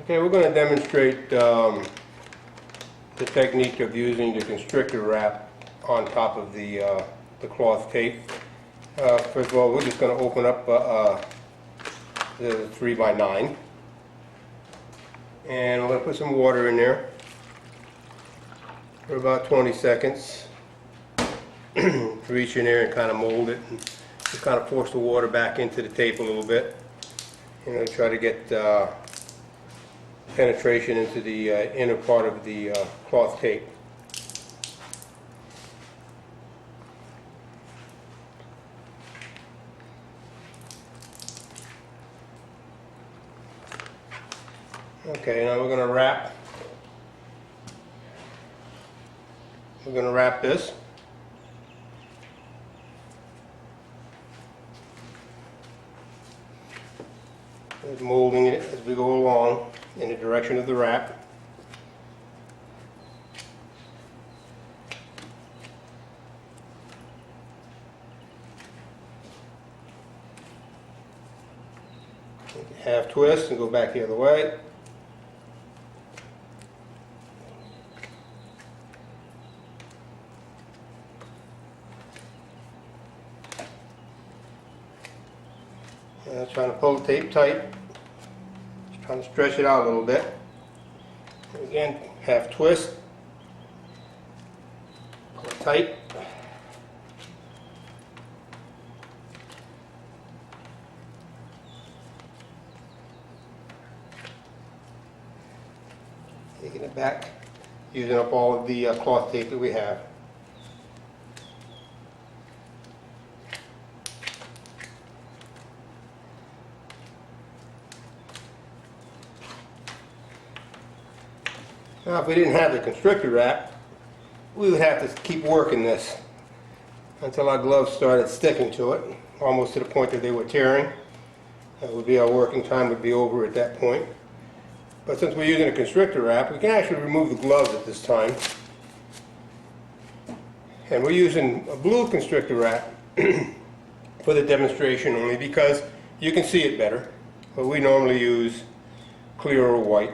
Okay, we're going to demonstrate the technique of using the constrictor wrap on top of the cloth tape. First of all, we're just going to open up the 3x9, and we're going to put some water in there for about 20 seconds. Reach in there and kind of mold it, and just kind of force the water back into the tape a little bit. You know, try to get penetration into the inner part of the cloth tape. Okay, now we're going to wrap. We're going to wrap this. Just molding it as we go along in the direction of the wrap. Half twist and go back the other way. Trying to pull the tape tight. Just trying to stretch it out a little bit. Again, half twist. Pull it tight. Taking it back, using up all of the cloth tape that we have. Now, if we didn't have the constrictor wrap, we would have to keep working this until our gloves started sticking to it, almost to the point that they were tearing. That would be our working time would be over at that point. But since we're using a constrictor wrap, we can actually remove the gloves at this time. And we're using a blue constrictor wrap for the demonstration only because you can see it better. But we normally use clear or white.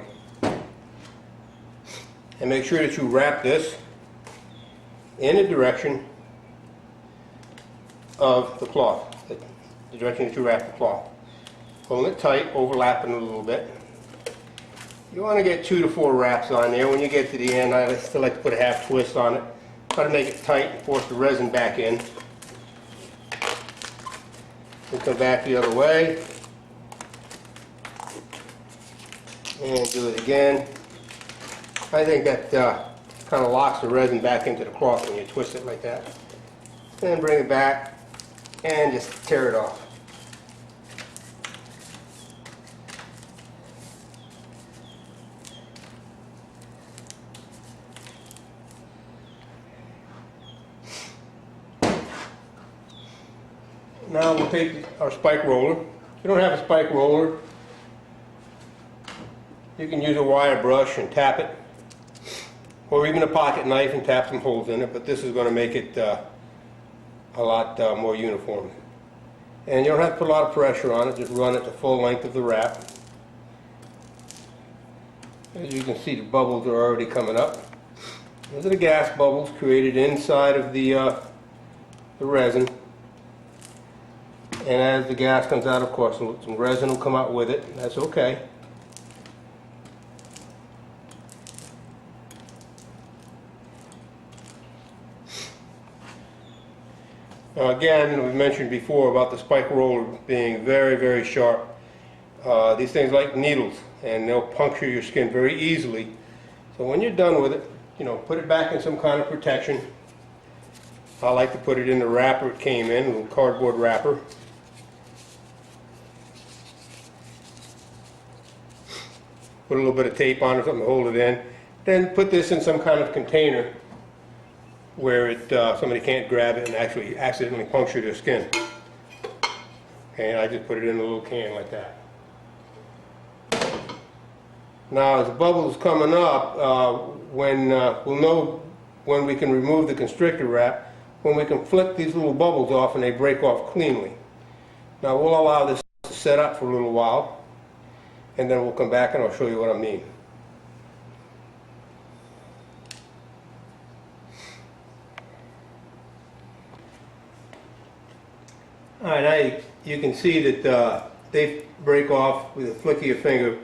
And make sure that you wrap this in the direction of the cloth, the direction that you wrap the cloth. Pulling it tight, overlapping a little bit. You want to get 2 to 4 wraps on there. When you get to the end, I still like to put a half twist on it. Try to make it tight and force the resin back in. Then come back the other way. And do it again. I think that kind of locks the resin back into the cloth when you twist it like that. Then bring it back and just tear it off. Now we'll take our spike roller. If you don't have a spike roller, you can use a wire brush and tap it, or even a pocket knife and tap some holes in it, but this is going to make it a lot more uniform. And you don't have to put a lot of pressure on it, just run it the full length of the wrap. As you can see, the bubbles are already coming up. Those are the gas bubbles created inside of the resin. And as the gas comes out, of course, some resin will come out with it. That's okay. Now again, we mentioned before about the spike roller being very, very sharp. These things like needles, and they'll puncture your skin very easily. So when you're done with it, you know, put it back in some kind of protection. I like to put it in the wrapper it came in, a little cardboard wrapper. Put a little bit of tape on or something to hold it in. Then put this in some kind of container where somebody can't grab it and actually accidentally puncture their skin. And I just put it in a little can like that. Now, as the bubbles coming up, we'll know when we can remove the constrictor wrap, when we can flick these little bubbles off and they break off cleanly. Now, we'll allow this to set up for a little while. and then we'll come back and I'll show you what I mean. Alright, now you can see that they break off with a flick of your finger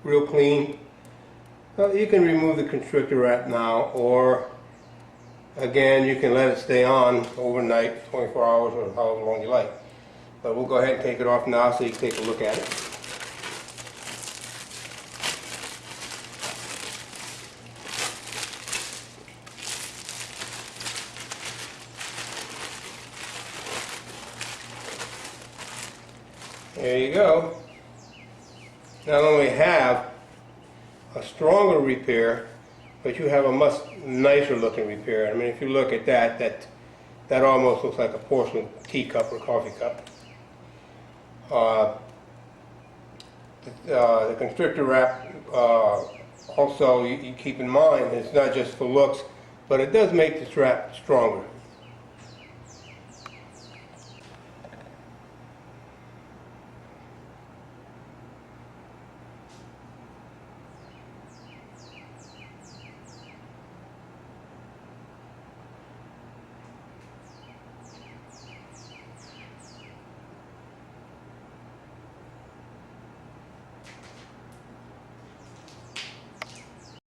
real clean. You can remove the constrictor wrap now, or again you can let it stay on overnight, 24 hours or however long you like. But we'll go ahead and take it off now so you can take a look at it. There you go. Not only have a stronger repair, but you have a much nicer looking repair. I mean, if you look at that almost looks like a porcelain teacup or coffee cup. The constrictor wrap, also you keep in mind, it's not just for looks, but it does make this wrap stronger.